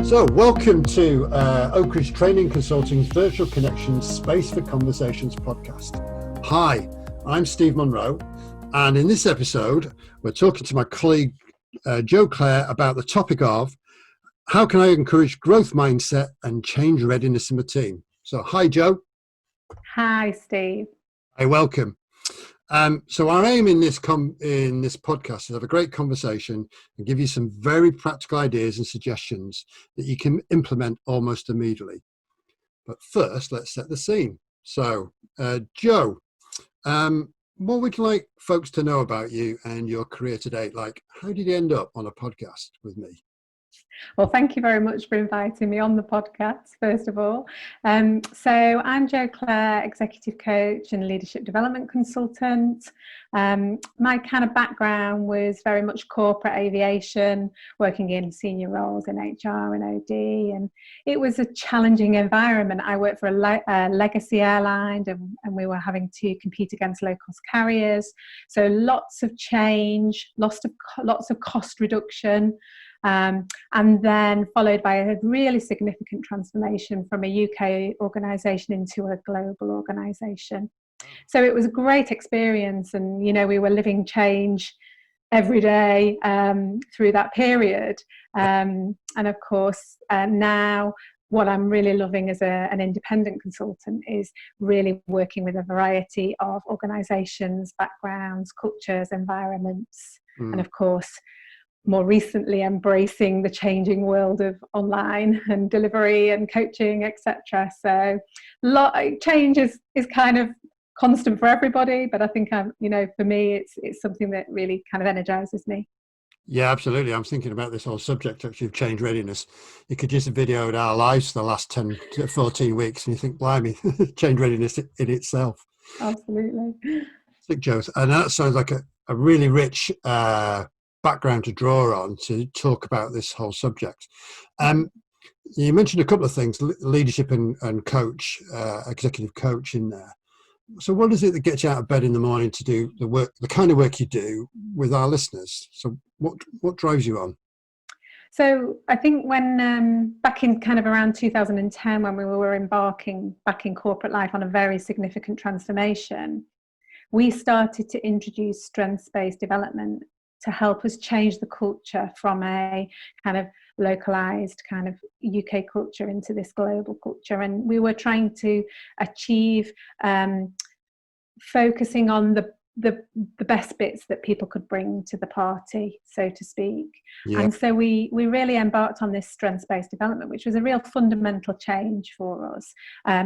So, welcome to Oakridge Training Consulting's Virtual Connections Space for Conversations podcast. Hi, I'm Steve Monroe, and in this episode, we're talking to my colleague Jo Clare about the topic of how can I encourage growth mindset and change readiness in the team. So, hi, Jo. Hi, Steve. Hi, welcome. So our aim in this podcast is to have a great conversation and give you some very practical ideas and suggestions that you can implement almost immediately. But first, let's set the scene. So, Jo, what would you like folks to know about you and your career to date? Like, how did you end up on a podcast with me? Well, thank you very much for inviting me on the podcast, first of all. So I'm Jo Clare, executive coach and leadership development consultant. My kind of background was very much corporate aviation, working in senior roles in HR and OD, and it was a challenging environment. I worked for a legacy airline, and we were having to compete against low-cost carriers. So lots of change, lots of cost reduction. And then followed by a really significant transformation from a UK organisation into a global organisation. So it was a great experience, and we were living change every day through that period. And of course, now what I'm really loving as an independent consultant is really working with a variety of organisations, backgrounds, cultures, environments, and of course, more recently embracing the changing world of online and delivery and coaching, etc. So change is kind of constant for everybody, but I think for me it's something that really kind of energizes me. Yeah, absolutely. I'm thinking about this whole subject actually of change readiness. You could just videoed our lives for the last 10 to 14 weeks and you think, blimey, change readiness in itself. Absolutely. Sick, Jo. And that sounds like a really rich background to draw on to talk about this whole subject. You mentioned a couple of things, leadership and coach, executive coach in there. So what is it that gets you out of bed in the morning to do the kind of work you do with our listeners? So what drives you on? So I think when back in kind of around 2010, when we were embarking back in corporate life on a very significant transformation, we started to introduce strengths-based development to help us change the culture from a kind of localized kind of UK culture into this global culture. And we were trying to achieve focusing on the best bits that people could bring to the party, so to speak. Yep. And so we really embarked on this strengths-based development, which was a real fundamental change for us,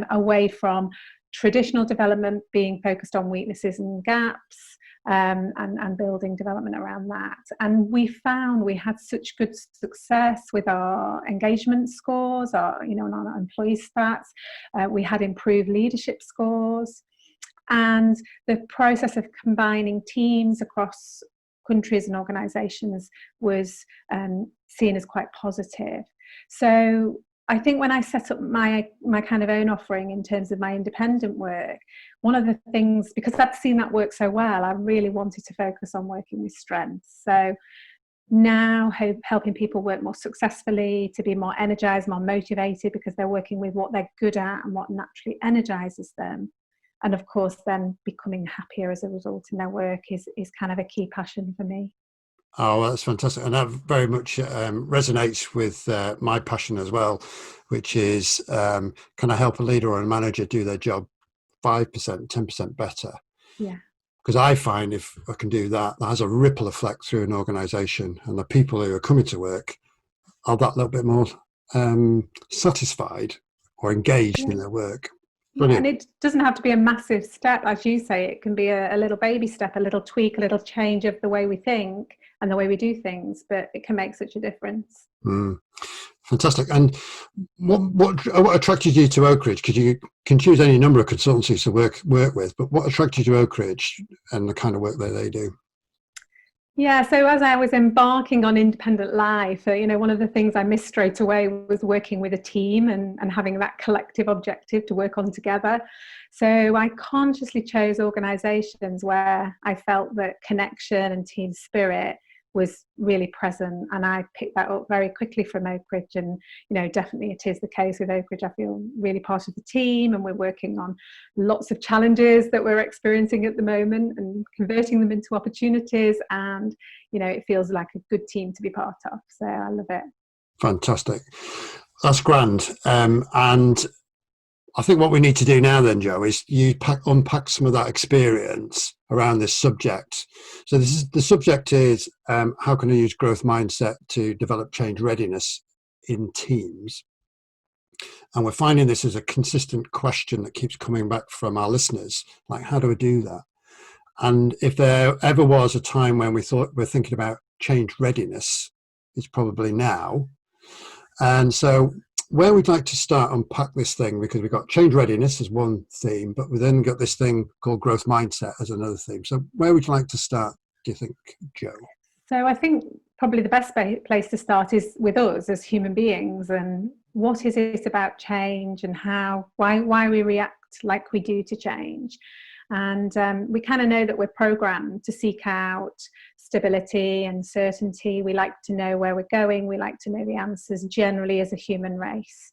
away from traditional development being focused on weaknesses and gaps, and building development around that. And we found we had such good success with our engagement scores, our employee stats. We had improved leadership scores, and the process of combining teams across countries and organisations was seen as quite positive. So I think when I set up my kind of own offering in terms of my independent work, one of the things, because I'd seen that work so well, I really wanted to focus on working with strengths. So now helping people work more successfully, to be more energized, more motivated, because they're working with what they're good at and what naturally energizes them. And of course, then becoming happier as a result in their work is kind of a key passion for me. Oh, well, that's fantastic. And that very much resonates with my passion as well, which is can I help a leader or a manager do their job 5%, 10% better? Yeah. Because I find if I can do that, that has a ripple effect through an organisation, and the people who are coming to work are that little bit more satisfied or engaged in their work. Brilliant. And it doesn't have to be a massive step, as you say. It can be a little baby step, a little tweak, a little change of the way we think and the way we do things, but it can make such a difference. Fantastic. And what attracted you to Oakridge? Because you can choose any number of consultancies to work with, but what attracted you to Oakridge and the kind of work that they do? Yeah, so as I was embarking on independent life, one of the things I missed straight away was working with a team and having that collective objective to work on together. So I consciously chose organisations where I felt that connection and team spirit was really present, and I picked that up very quickly from Oakridge. And definitely it is the case with Oakridge. I feel really part of the team, and we're working on lots of challenges that we're experiencing at the moment and converting them into opportunities, and it feels like a good team to be part of, so I love it. Fantastic. That's grand. And I think what we need to do now then, Jo, is you unpack some of that experience around this subject. So the subject is how can I use growth mindset to develop change readiness in teams? And we're finding this as a consistent question that keeps coming back from our listeners, like, how do I do that? And if there ever was a time when we thought we're thinking about change readiness, it's probably now. And so where we'd like to start unpack this thing, because we've got change readiness as one theme, but we then got this thing called growth mindset as another theme. So where would you like to start, do you think, Jo? So I think probably the best place to start is with us as human beings, and what is it about change, and why we react like we do to change. And we kind of know that we're programmed to seek out stability and certainty. We like to know where we're going. We like to know the answers generally as a human race.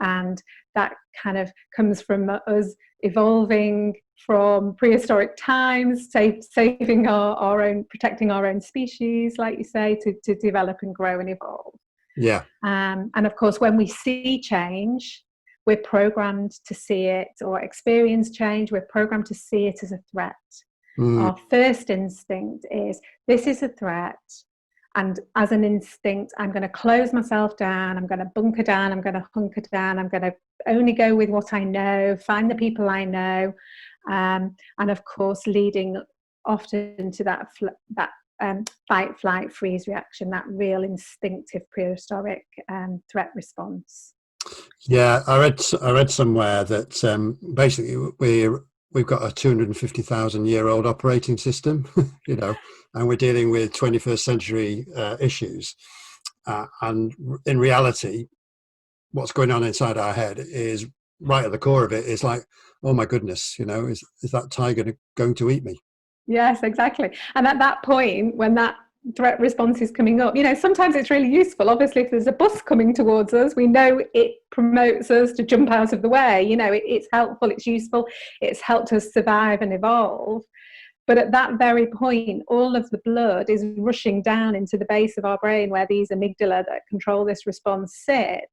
And that kind of comes from us evolving from prehistoric times, saving our own, protecting our own species, like you say, to develop and grow and evolve. Yeah. And of course, when we see change, we're programmed to see it, or experience change, we're programmed to see it as a threat. Our first instinct is, this is a threat. And as an instinct, I'm going to close myself down, I'm going to bunker down, I'm going to hunker down, I'm going to only go with what I know, find the people I know. And of course, leading often to that fight, flight, freeze reaction, that real instinctive prehistoric threat response. Yeah, I read somewhere that basically we've got a 250,000-year-old operating system, and we're dealing with 21st century issues. And in reality, what's going on inside our head is right at the core of it is like, oh my goodness, is that tiger going to eat me? Yes, exactly. And at that point, when that threat response is coming up, sometimes it's really useful. Obviously, if there's a bus coming towards us, we know it promotes us to jump out of the way. It's helpful, it's useful, it's helped us survive and evolve. But at that very point, all of the blood is rushing down into the base of our brain, where these amygdala that control this response sit.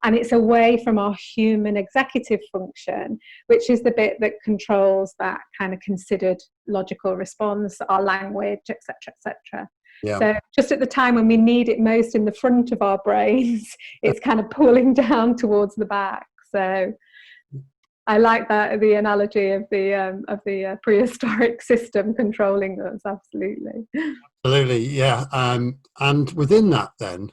And it's away from our human executive function, which is the bit that controls that kind of considered logical response, our language, etc., etc. Yeah. So just at the time when we need it most in the front of our brains, it's kind of pulling down towards the back. So I like the analogy of the prehistoric system controlling us. Absolutely. Absolutely, yeah. And within that, then,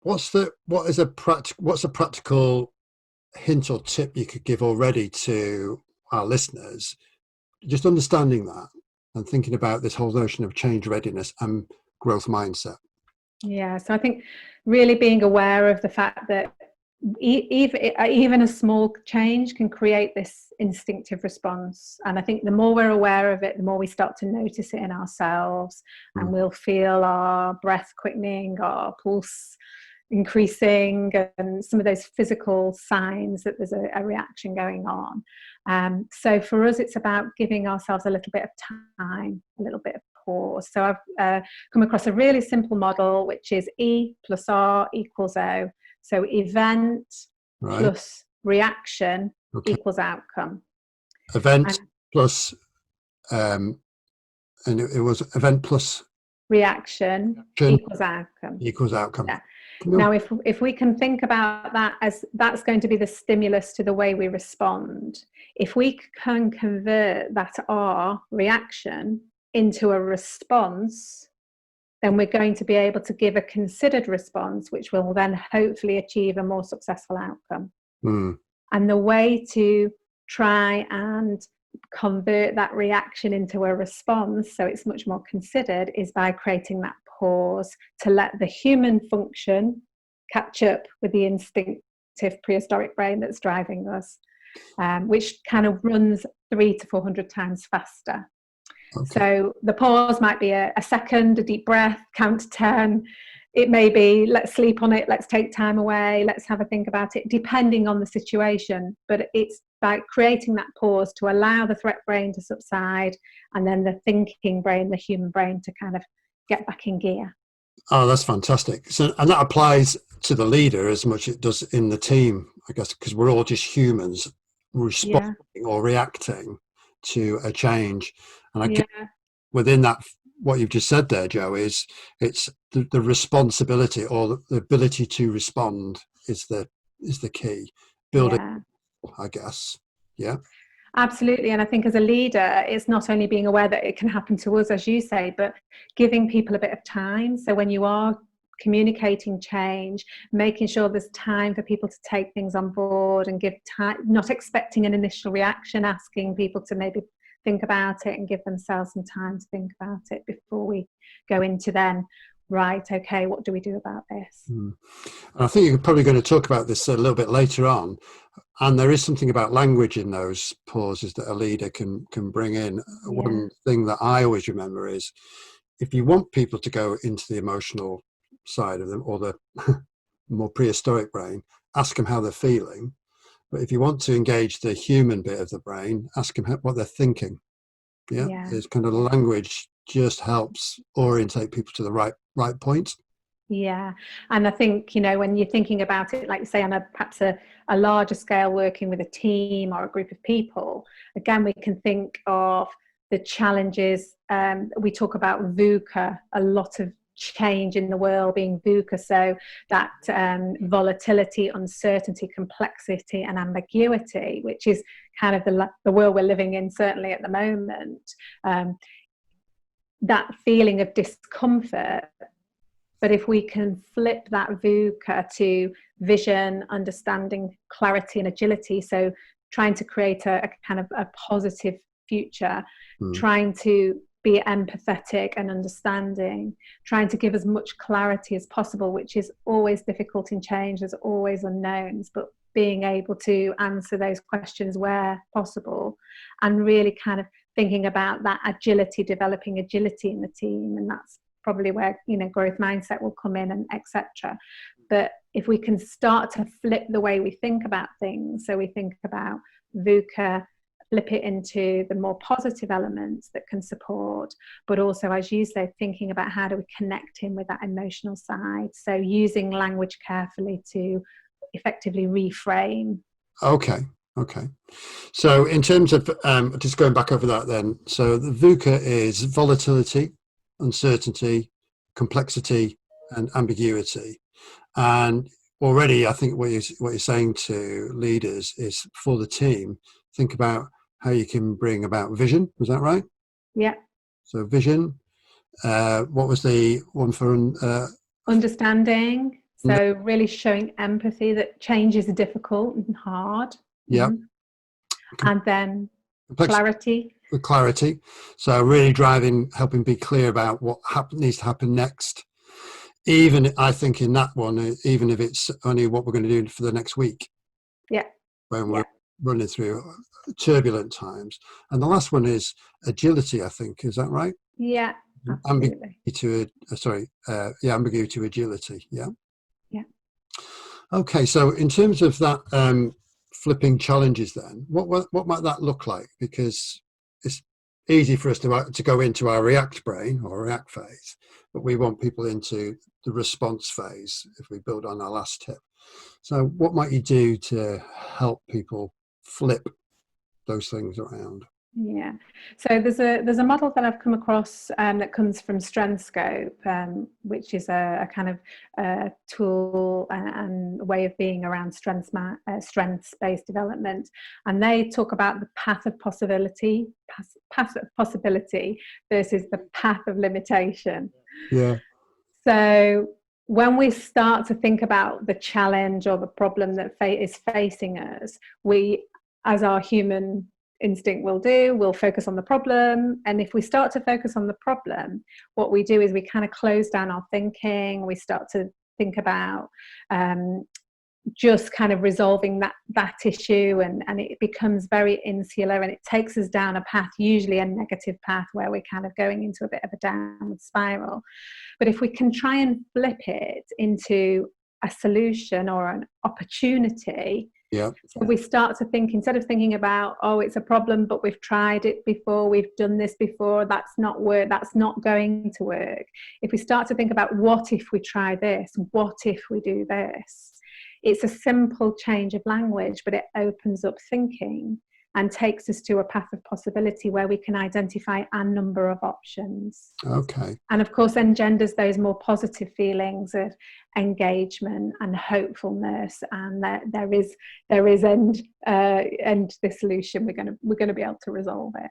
what's a practical hint or tip you could give already to our listeners, just understanding that and thinking about this whole notion of change readiness and growth mindset? Yeah, so I think really being aware of the fact that even a small change can create this instinctive response. And I think the more we're aware of it, the more we start to notice it in ourselves, and we'll feel our breath quickening, our pulse increasing, and some of those physical signs that there's a reaction going on. So for us, it's about giving ourselves a little bit of time, a little bit of pause. So I've come across a really simple model, which is E plus R equals O. So event plus reaction equals outcome. Event plus, and it was event plus reaction equals outcome. Equals outcome. Yeah. Now, if we can think about that as that's going to be the stimulus to the way we respond, if we can convert that R reaction into a response, then we're going to be able to give a considered response, which will then hopefully achieve a more successful outcome. And the way to try and convert that reaction into a response, so it's much more considered, is by creating that pause to let the human function catch up with the instinctive prehistoric brain that's driving us, which kind of runs 300 to 400 times faster. Okay. So the pause might be a second, a deep breath, count to 10. It may be, let's sleep on it, let's take time away, let's have a think about it, depending on the situation. But it's by creating that pause to allow the threat brain to subside, and then the thinking brain, the human brain, to kind of get back in gear. Oh, that's fantastic. So, and that applies to the leader as much as it does in the team, I guess, because we're all just humans responding or reacting to a change. And I guess within that, what you've just said there, Jo, is it's the responsibility or the ability to respond is the key. Building, I guess. Yeah. Absolutely. And I think as a leader, it's not only being aware that it can happen to us, as you say, but giving people a bit of time. So when you are communicating change, making sure there's time for people to take things on board and give time, not expecting an initial reaction, asking people to maybe think about it and give themselves some time to think about it before we go into then, right, okay, what do we do about this? And I think you're probably going to talk about this a little bit later on. And there is something about language in those pauses that a leader can bring in. One thing that I always remember is if you want people to go into the emotional side of them or the more prehistoric brain, ask them how they're feeling. But if you want to engage the human bit of the brain, ask them what they're thinking. It's kind of language just helps orientate people to the right point. Yeah, and I think, you know, when you're thinking about it, like you say, on perhaps a larger scale, working with a team or a group of people, again, we can think of the challenges. We talk about VUCA, a lot of change in the world being VUCA, so that volatility, uncertainty, complexity and ambiguity, which is kind of the world we're living in, certainly at the moment. That feeling of discomfort. But if we can flip that VUCA to vision, understanding, clarity and agility, so trying to create a kind of a positive future, trying to be empathetic and understanding, trying to give as much clarity as possible, which is always difficult in change, there's always unknowns, but being able to answer those questions where possible, and really kind of thinking about that agility, developing agility in the team. And that's probably where, you know, growth mindset will come in, and etc. But if we can start to flip the way we think about things, so we think about VUCA, flip it into the more positive elements that can support, but also, as you say, thinking about how do we connect in with that emotional side, so using language carefully to effectively reframe. Okay. So in terms of just going back over that then, so the VUCA is volatility, uncertainty, complexity and ambiguity. And already I think what you're saying to leaders is, for the team, think about how you can bring about vision. Was that right? Yeah. So vision. What was the one for? Understanding. So really showing empathy, that changes are difficult and hard. Yeah. And then clarity. Clarity. So really helping be clear about what needs to happen next. Even, I think, in that one, even if it's only what we're going to do for the next week. Yeah. When we're running through turbulent times. And the last one is agility, I think. Is that right? Yeah, absolutely. Ambiguity to agility. Yeah. Yeah. Okay, so in terms of that flipping challenges then, what might that look like? Because it's easy for us to go into our react brain or react phase, but we want people into the response phase if we build on our last tip. So what might you do to help people flip those things around? Yeah, so there's a model that I've come across that comes from Strengthscope, which is a kind of tool and way of being around strengths-based development, and they talk about the path of possibility versus the path of limitation. Yeah. So when we start to think about the challenge or the problem that is facing us, we, as our human instinct will do, we'll focus on the problem. And if we start to focus on the problem, what we do is we kind of close down our thinking. We start to think about just kind of resolving that issue, and it becomes very insular, and it takes us down a path, usually a negative path, where we're kind of going into a bit of a downward spiral. But if we can try and flip it into a solution or an opportunity, Yeah. so we start to think, instead of thinking about, oh, it's a problem, but we've tried it before, we've done this before, that's not going to work. If we start to think about, what if we try this, what if we do this, it's a simple change of language, but it opens up thinking and takes us to a path of possibility where we can identify a number of options. Okay. And of course engenders those more positive feelings of engagement and hopefulness, and that there is end the solution. We're going to be able to resolve it.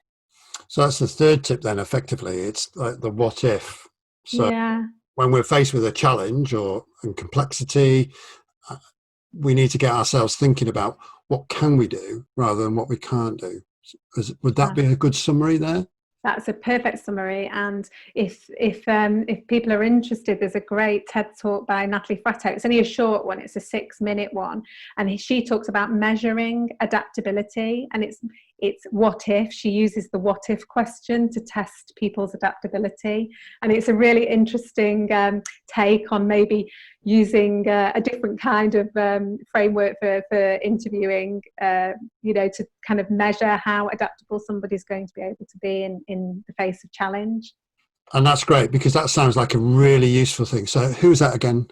So that's the third tip then, effectively. It's like the what if. So yeah. When we're faced with a challenge and complexity, we need to get ourselves thinking about what can we do rather than what we can't do. Would that be a good summary there? That's a perfect summary. And if people are interested, there's a great TED talk by Natalie Fratto. It's only a short one. It's a 6-minute one. And she talks about measuring adaptability. And it's what if. She uses the what if question to test people's adaptability. And it's a really interesting take on maybe using a different kind of framework for interviewing, to kind of measure how adaptable somebody's going to be able to be in the face of challenge. And that's great, because that sounds like a really useful thing. So who's that again,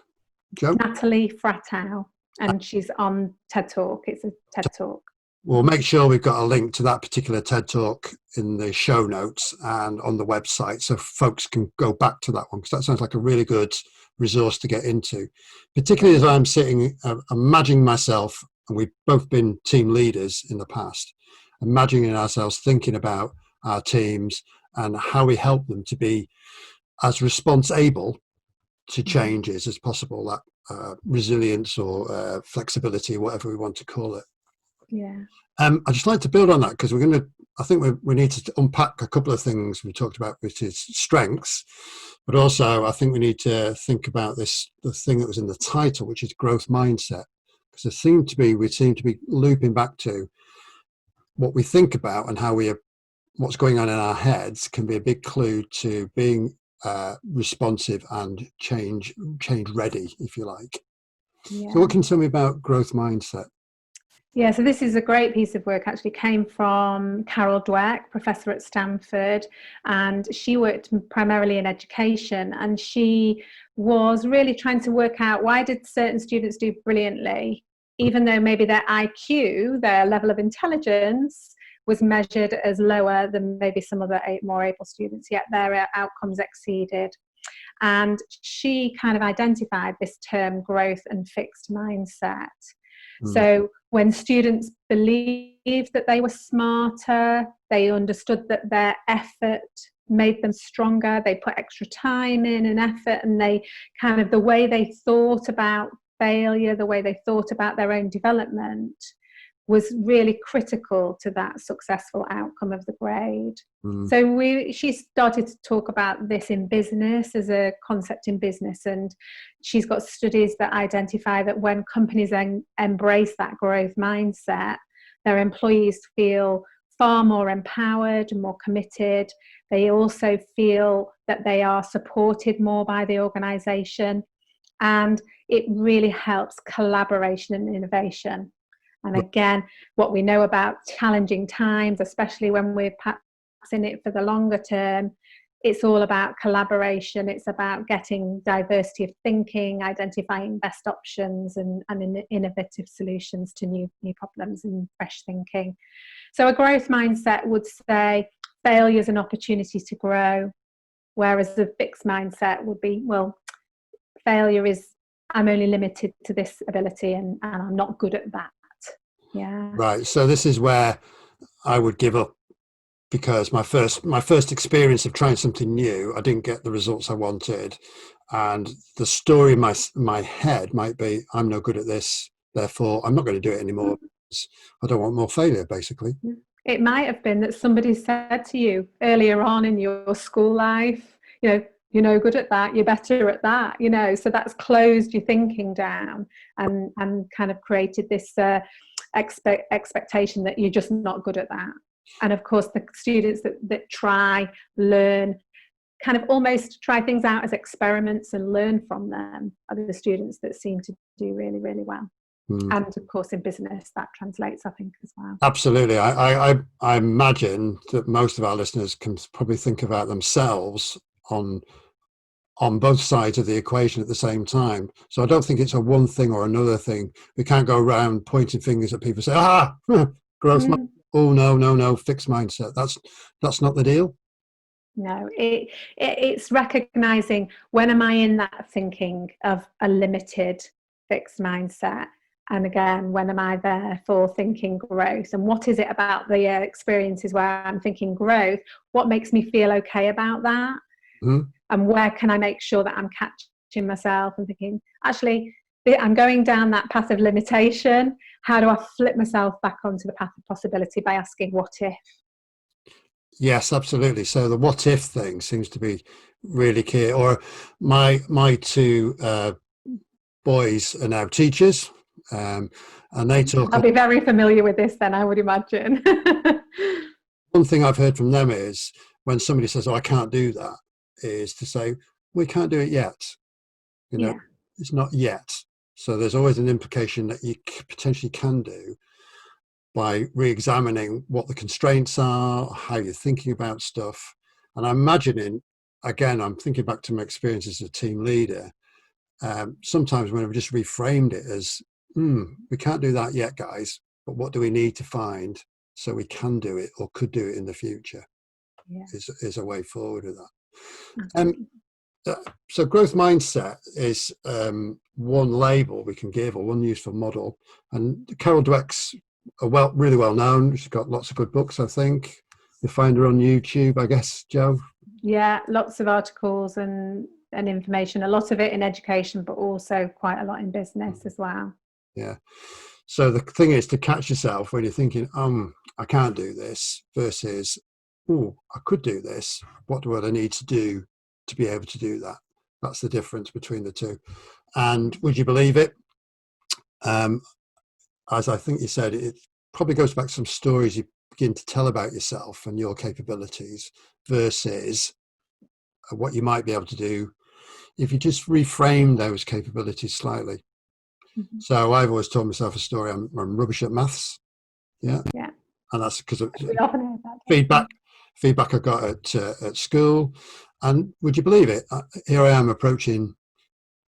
Jo? Natalie Fratto, and she's on TED Talk. It's a TED Talk. We'll make sure we've got a link to that particular TED Talk in the show notes and on the website, so folks can go back to that one, because that sounds like a really good resource to get into, particularly as I'm sitting, imagining myself, and we've both been team leaders in the past, imagining ourselves thinking about our teams and how we help them to be as response-able to changes as possible, that resilience or flexibility, whatever we want to call it. Yeah. I'd just like to build on that, because I think we need to unpack a couple of things we talked about, which is strengths, but also I think we need to think about the thing that was in the title, which is growth mindset, because we seem to be looping back to what we think about, and how what's going on in our heads can be a big clue to being responsive and change ready, if you like. Yeah. So what can you tell me about growth mindset? Yeah, so this is a great piece of work, actually came from Carol Dweck, professor at Stanford, and she worked primarily in education, and she was really trying to work out, why did certain students do brilliantly, even though maybe their IQ, their level of intelligence, was measured as lower than maybe some other more able students, yet their outcomes exceeded. And she kind of identified this term, growth and fixed mindset. So when students believed that they were smarter, they understood that their effort made them stronger, they put extra time in and effort, and they kind of, the way they thought about failure, the way they thought about their own development, was really critical to that successful outcome of the grade. So she started to talk about this in business, as a concept in business, and she's got studies that identify that when companies embrace that growth mindset, their employees feel far more empowered and more committed. They also feel that they are supported more by the organisation, and it really helps collaboration and innovation. And again, what we know about challenging times, especially when we're perhaps in it for the longer term, it's all about collaboration. It's about getting diversity of thinking, identifying best options and innovative solutions to new problems and fresh thinking. So a growth mindset would say failure is an opportunity to grow, whereas the fixed mindset would be, well, failure is, I'm only limited to this ability and I'm not good at that. Yeah. Right. So this is where I would give up, because my first experience of trying something new, I didn't get the results I wanted, and the story in my head might be, I'm no good at this, therefore I'm not going to do it anymore. I don't want more failure, basically. It might have been that somebody said to you earlier on in your school life, you're no good at that, you're better at that, you know. So that's closed your thinking down and kind of created this expectation that you're just not good at that. And of course, the students that try, learn, kind of almost try things out as experiments and learn from them are the students that seem to do really, really well. And of course, in business, that translates, I think, as well. Absolutely. I imagine that most of our listeners can probably think about themselves on both sides of the equation at the same time. So I don't think it's a one thing or another thing. We can't go around pointing fingers at people and say, growth mindset. Oh, no, fixed mindset. That's not the deal. No, it's recognizing, when am I in that thinking of a limited fixed mindset? And again, when am I there for thinking growth? And what is it about the experiences where I'm thinking growth? What makes me feel okay about that? And where can I make sure that I'm catching myself and thinking, actually, I'm going down that path of limitation. How do I flip myself back onto the path of possibility by asking, what if? Yes, absolutely. So the what if thing seems to be really key. Or my two boys are now teachers, and they talk. I'll be very familiar with this then, I would imagine. One thing I've heard from them is when somebody says, "Oh, I can't do that," is to say, "We can't do it yet." You know, it's not yet. So there's always an implication that you potentially can do by re-examining what the constraints are, how you're thinking about stuff. And I'm imagining, again, I'm thinking back to my experience as a team leader. Sometimes when I've just reframed it as, we can't do that yet, guys, but what do we need to find so we can do it or could do it in the future? Is a way forward with that. So growth mindset is one label we can give, or one useful model. And Carol Dweck's really well known. She's got lots of good books, I think. You'll find her on YouTube, I guess, Jo. Yeah, lots of articles and information, a lot of it in education, but also quite a lot in business as well. Yeah. So the thing is to catch yourself when you're thinking, I can't do this, versus, I could do this. What do I need to do to be able to do that? That's the difference between the two. And would you believe it? As I think you said, it probably goes back to some stories you begin to tell about yourself and your capabilities versus what you might be able to do if you just reframe those capabilities slightly. So I've always told myself a story. I'm rubbish at maths. Yeah. And that's because of feedback I got at school. And would you believe it? Here I am approaching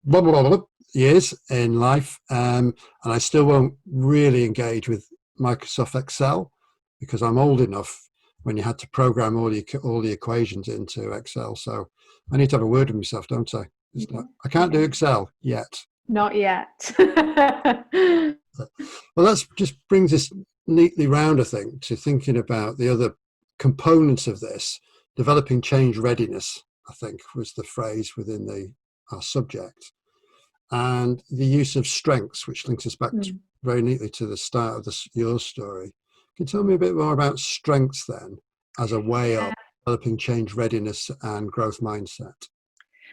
blah, blah, blah, blah, years in life, and I still won't really engage with Microsoft Excel because I'm old enough when you had to program all the equations into Excel. So I need to have a word with myself, don't I? I can't do Excel yet. Not yet. Well, that just brings us neatly round, I think, to thinking about the other components of this. Developing change readiness, I think, was the phrase within our subject. And the use of strengths, which links us back very neatly to the start of your story. Can you tell me a bit more about strengths then, as a way of developing change readiness and growth mindset?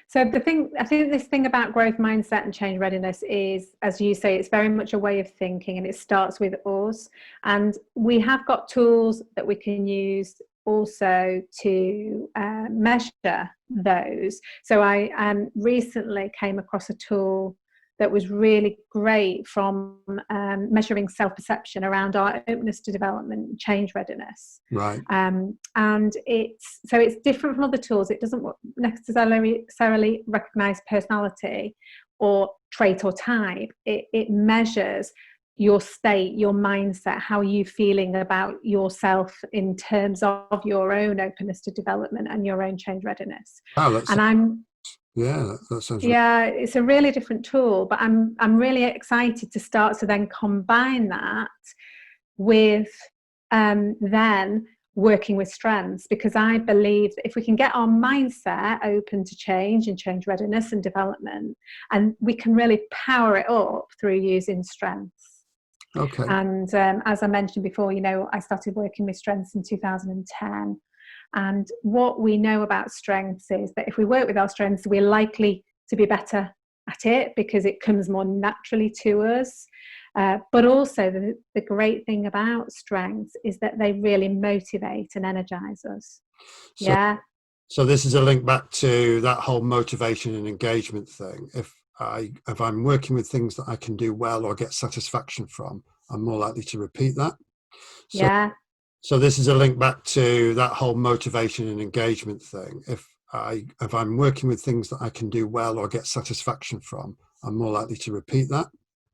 So I think this thing about growth mindset and change readiness is, as you say, it's very much a way of thinking, and it starts with us. And we have got tools that we can use also to measure those. So I recently came across a tool that was really great from measuring self-perception around our openness to development and change readiness. Right. And it's different from other tools. It doesn't necessarily recognize personality or trait or type. It measures your state, your mindset, how are you feeling about yourself in terms of your own openness to development and your own change readiness. That sounds it's a really different tool, but I'm really excited to start to then combine that with then working with strengths, because I believe that if we can get our mindset open to change and change readiness and development, and we can really power it up through using strengths. Okay. And as I mentioned before, I started working with strengths in 2010. And what we know about strengths is that if we work with our strengths, we're likely to be better at it because it comes more naturally to us. But also the great thing about strengths is that they really motivate and energize us. So this is a link back to that whole motivation and engagement thing. If I'm working with things that I can do well or get satisfaction from, I'm more likely to repeat that. So this is a link back to that whole motivation and engagement thing. If I'm working with things that I can do well or get satisfaction from, I'm more likely to repeat that.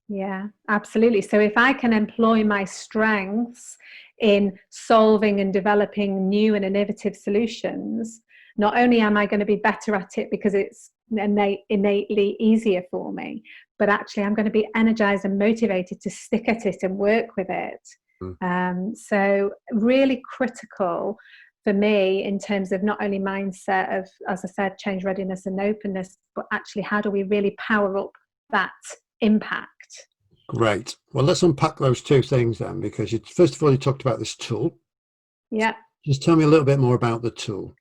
Yeah, absolutely. So if I can employ my strengths in solving and developing new and innovative solutions, not only am I going to be better at it because it's innately easier for me, but actually I'm going to be energized and motivated to stick at it and work with it. So really critical for me in terms of not only mindset of, as I said, change readiness and openness, but actually how do we really power up that impact? Great. Well, let's unpack those two things then, because first of all, you talked about this tool. Yeah. Just tell me a little bit more about the tool.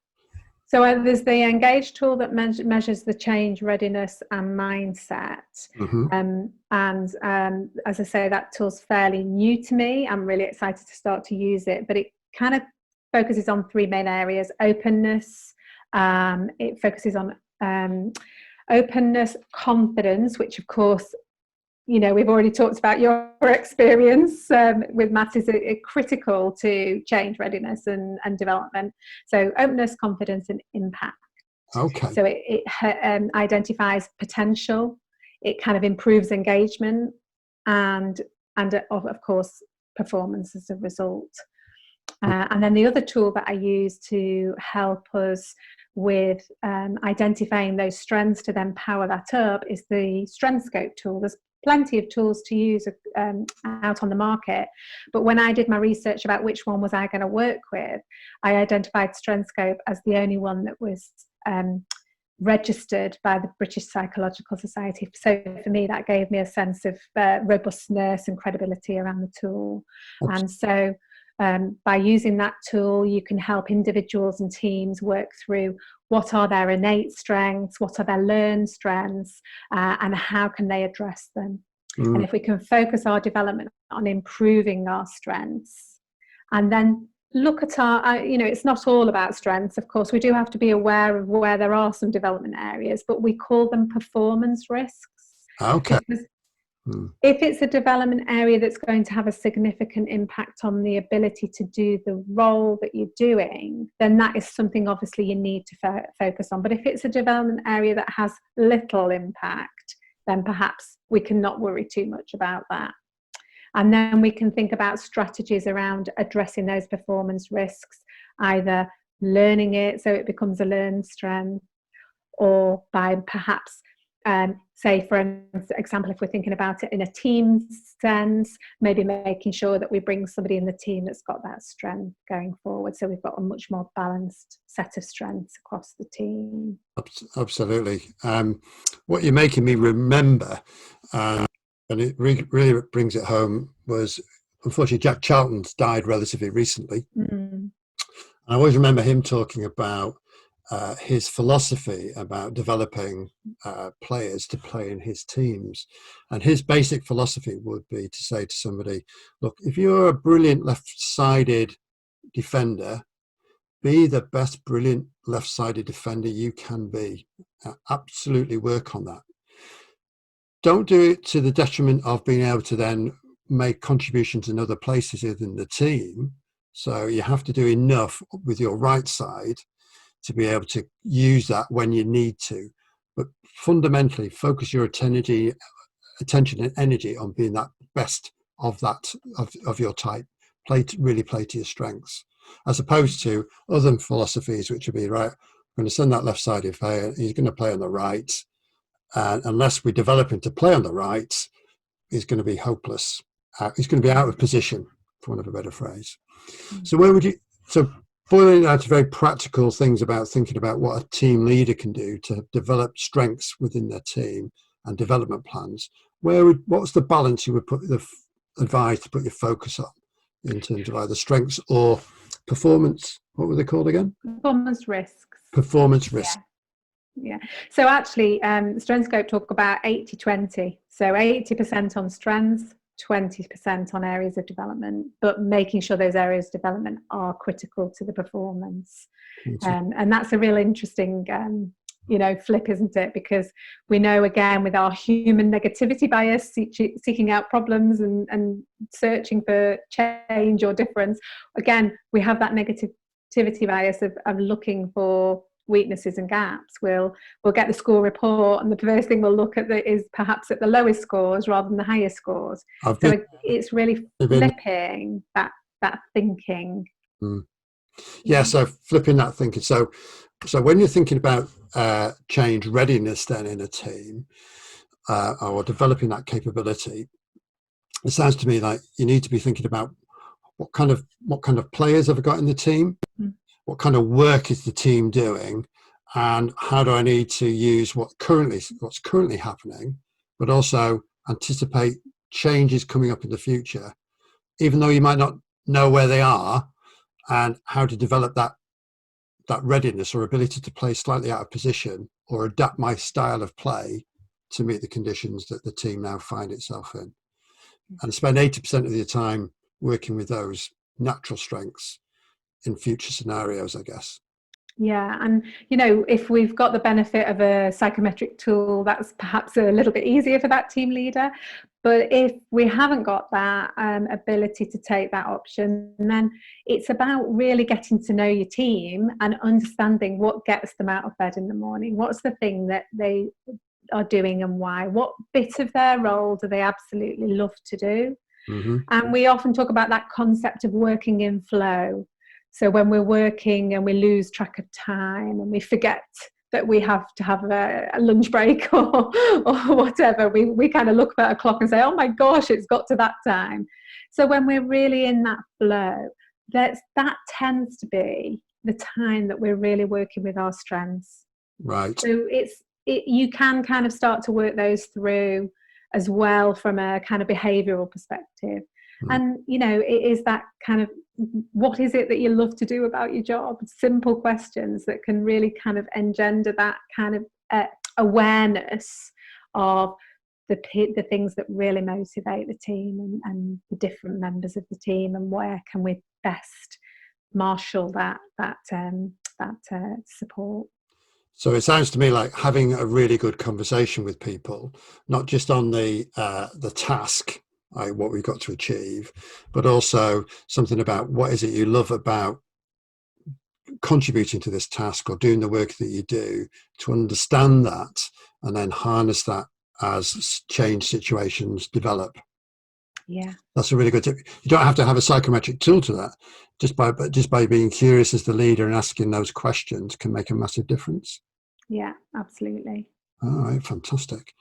So there's the Engage tool that measures the change readiness and mindset. As I say, that tool's fairly new to me. I'm really excited to start to use it, but it kind of focuses on three main areas: openness. It focuses on openness, confidence, which of course, you know, we've already talked about your experience with Matt is critical to change readiness and development. So openness, confidence, and impact. Okay. So it identifies potential. It kind of improves engagement and of course performance as a result. And then the other tool that I use to help us with identifying those strengths to then power that up is the Strengthscope tool. There's plenty of tools to use out on the market, but when I did my research about which one was I going to work with, I identified Strengthscope as the only one that was registered by the British Psychological Society. So for me, that gave me a sense of robustness and credibility around the tool. And so by using that tool, you can help individuals and teams work through what are their innate strengths, what are their learned strengths, and how can they address them. And if we can focus our development on improving our strengths, and then look at our, it's not all about strengths. Of course, we do have to be aware of where there are some development areas, but we call them performance risks. Okay. Because if it's a development area that's going to have a significant impact on the ability to do the role that you're doing, then that is something obviously you need to focus on. But if it's a development area that has little impact, then perhaps we can not worry too much about that. And then we can think about strategies around addressing those performance risks, either learning it so it becomes a learned strength, or by perhaps say, for example, if we're thinking about it in a team sense, maybe making sure that we bring somebody in the team that's got that strength going forward. So we've got a much more balanced set of strengths across the team. Absolutely. What you're making me remember, and it really brings it home, was unfortunately Jack Charlton's died relatively recently. I always remember him talking about his philosophy about developing players to play in his teams. And his basic philosophy would be to say to somebody, look, if you're a brilliant left-sided defender, be the best brilliant left-sided defender you can be. Absolutely work on that. Don't do it to the detriment of being able to then make contributions in other places within the team. So you have to do enough with your right side to be able to use that when you need to, but fundamentally focus your attention and energy on being that best of your type. Really play to your strengths, as opposed to other philosophies, which would be, right, I'm going to send that left-sided player, he's going to play on the right, and unless we develop him to play on the right, he's going to be hopeless. He's going to be out of position, for want of a better phrase. So boiling down to very practical things about thinking about what a team leader can do to develop strengths within their team and development plans, what's the balance you would advise to put your focus on in terms of either strengths or performance What were they called again? Performance risks. Performance risk. Yeah. So actually, StrengthScope talk about 80-20. So 80% on strengths, 20% on areas of development, but making sure those areas of development are critical to the performance. And that's a real interesting, flip, isn't it? Because we know, again, with our human negativity bias, seeking out problems and searching for change or difference, again, we have that negativity bias of looking for weaknesses and gaps. We'll get the score report, and the first thing we'll look at is perhaps at the lowest scores rather than the highest scores. It's really flipping that thinking. Yeah, so flipping that thinking. So when you're thinking about change readiness then in a team, or developing that capability, it sounds to me like you need to be thinking about what kind of players have I got in the team? What kind of work is the team doing, and how do I need to use what's currently happening, but also anticipate changes coming up in the future, even though you might not know where they are, and how to develop that readiness or ability to play slightly out of position or adapt my style of play to meet the conditions that the team now find itself in, and spend 80% of your time working with those natural strengths in future scenarios, I guess. Yeah, and if we've got the benefit of a psychometric tool, that's perhaps a little bit easier for that team leader. But if we haven't got that ability to take that option, then it's about really getting to know your team and understanding what gets them out of bed in the morning. What's the thing that they are doing and why? What bit of their role do they absolutely love to do? And we often talk about that concept of working in flow. So when we're working and we lose track of time and we forget that we have to have a lunch break or whatever, we kind of look at a clock and say, oh my gosh, it's got to that time. So when we're really in that flow, that tends to be the time that we're really working with our strengths. Right. So you can kind of start to work those through as well from a kind of behavioural perspective. And, it is that kind of, what is it that you love to do about your job? Simple questions that can really kind of engender that kind of awareness of the things that really motivate the team and the different members of the team, and where can we best marshal that support. So it sounds to me like having a really good conversation with people, not just on the task, what we've got to achieve, but also something about what is it you love about contributing to this task or doing the work that you do, to understand that and then harness that as change situations develop. Yeah, that's a really good tip. You don't have to have a psychometric tool to that. Just by being curious as the leader and asking those questions can make a massive difference. Yeah, absolutely. All right, fantastic.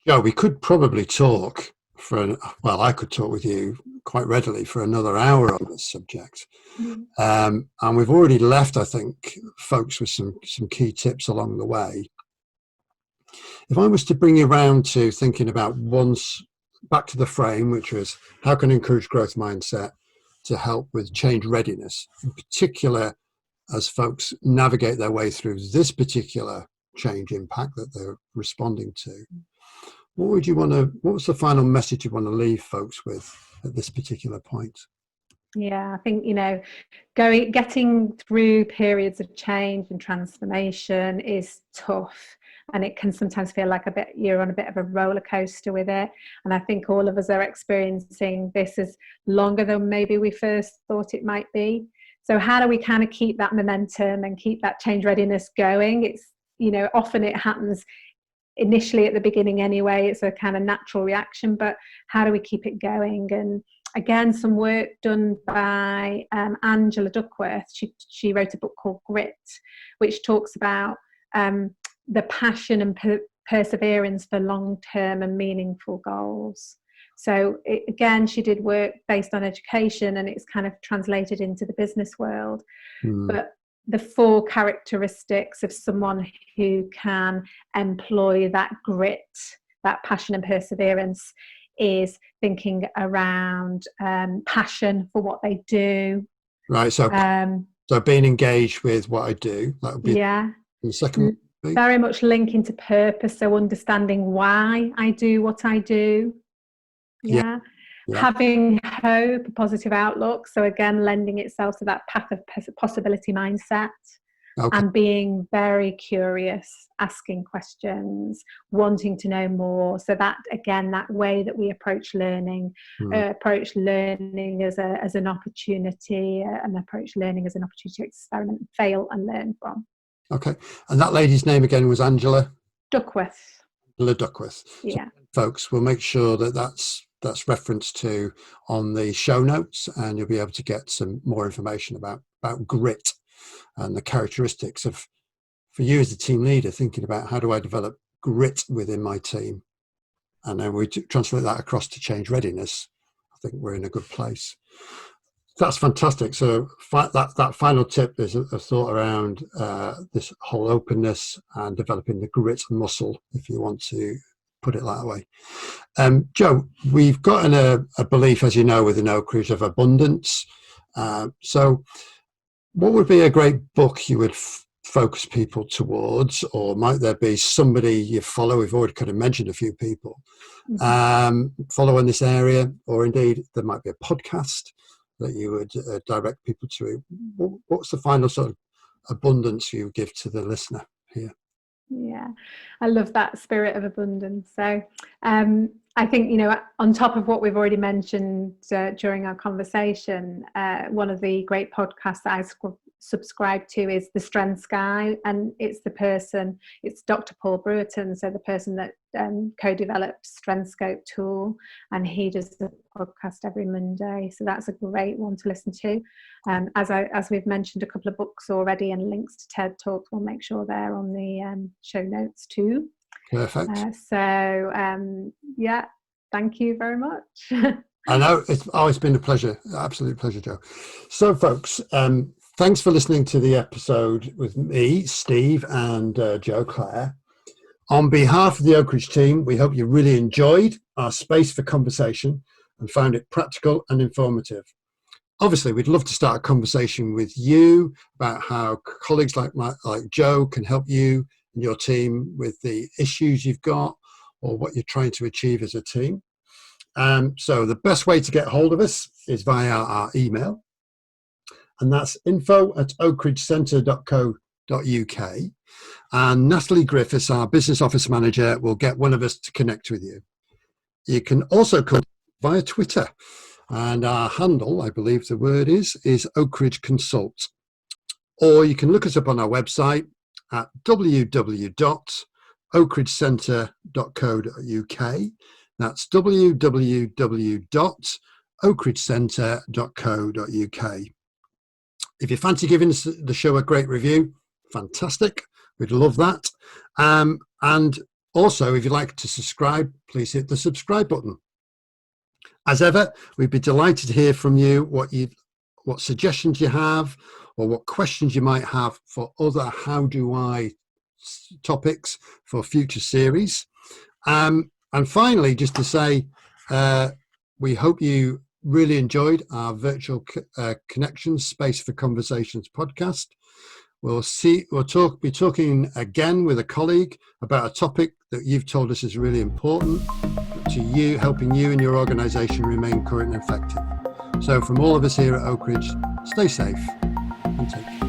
Jo, we could probably talk I could talk with you quite readily for another hour on this subject. And we've already left, I think, folks with some key tips along the way. If I was to bring you around to thinking about back to the frame, which was how can I encourage growth mindset to help with change readiness, in particular as folks navigate their way through this particular change impact that they're responding to. What was the final message you want to leave folks with at this particular point? Yeah, I think, getting through periods of change and transformation is tough, and it can sometimes feel like you're on a bit of a roller coaster with it. And I think all of us are experiencing this as longer than maybe we first thought it might be. So how do we kind of keep that momentum and keep that change readiness going? It's, often it happens initially at the beginning anyway. It's a kind of natural reaction, but how do we keep it going? And again, some work done by Angela Duckworth. She wrote a book called Grit, which talks about the passion and perseverance for long-term and meaningful goals. So again, she did work based on education, and it's kind of translated into the business world. But the 4 characteristics of someone who can employ that grit, that passion and perseverance, is thinking around passion for what they do, Right. So being engaged with what I do, that would be yeah. the second. Very much linking to purpose, so understanding why I do what I do. Yeah. Having hope, a positive outlook. So again, lending itself to that path of possibility mindset. Okay. And being very curious, asking questions, wanting to know more. So that, again, that way that we approach learning as an opportunity, and approach learning as an opportunity to experiment, fail and learn from. Okay. And that lady's name again was Angela? Duckworth. Angela Duckworth. Yeah. So, folks, we'll make sure that that's referenced to on the show notes, and you'll be able to get some more information about grit and the characteristics of, for you as a team leader, thinking about how do I develop grit within my team, and then we translate that across to change readiness. I think we're in a good place. That's fantastic. So that final tip is a thought around this whole openness and developing the grit muscle, if you want to put it that way. Jo, we've got a belief, as you know, within Oakridge of abundance. So what would be a great book you would focus people towards, or might there be somebody you follow? We've already kind of mentioned a few people follow in this area, or indeed there might be a podcast that you would direct people to. What's the final sort of abundance you give to the listener here? Yeah, I love that spirit of abundance. So I think, on top of what we've already mentioned during our conversation, one of the great podcasts that I subscribe to is The Strengths Guy, and it's Dr. Paul Brewerton, so the person that co-developed StrengthScope tool, and he does the podcast every Monday, so that's a great one to listen to. As we've mentioned a couple of books already, and links to TED Talks, we'll make sure they're on the show notes too. Perfect. Thank you very much. I know, it's been a pleasure, absolute pleasure, Jo. So folks, thanks for listening to the episode with me, Steve, and Jo Clare. On behalf of the Oakridge team, we hope you really enjoyed our space for conversation and found it practical and informative. Obviously, we'd love to start a conversation with you about how colleagues like Jo can help you and your team with the issues you've got or what you're trying to achieve as a team. So the best way to get hold of us is via our email, and that's info@oakridgecentre.co.uk. And Natalie Griffiths, our business office manager, will get one of us to connect with you. You can also contact via Twitter, and our handle, I believe the word is Oakridge Consult. Or you can look us up on our website at www.oakridgecentre.co.uk. That's www.oakridgecentre.co.uk. If you fancy giving the show a great review, fantastic. We'd love that. And also, if you'd like to subscribe, please hit the subscribe button. As ever, we'd be delighted to hear from you what suggestions you have, or what questions you might have for other How Do I topics for future series. And finally, just to say, we hope you really enjoyed our virtual connections Space for Conversations podcast. We'll be talking again with a colleague about a topic that you've told us is really important to you, helping you and your organisation remain current and effective. So from all of us here at Oakridge, stay safe and take care.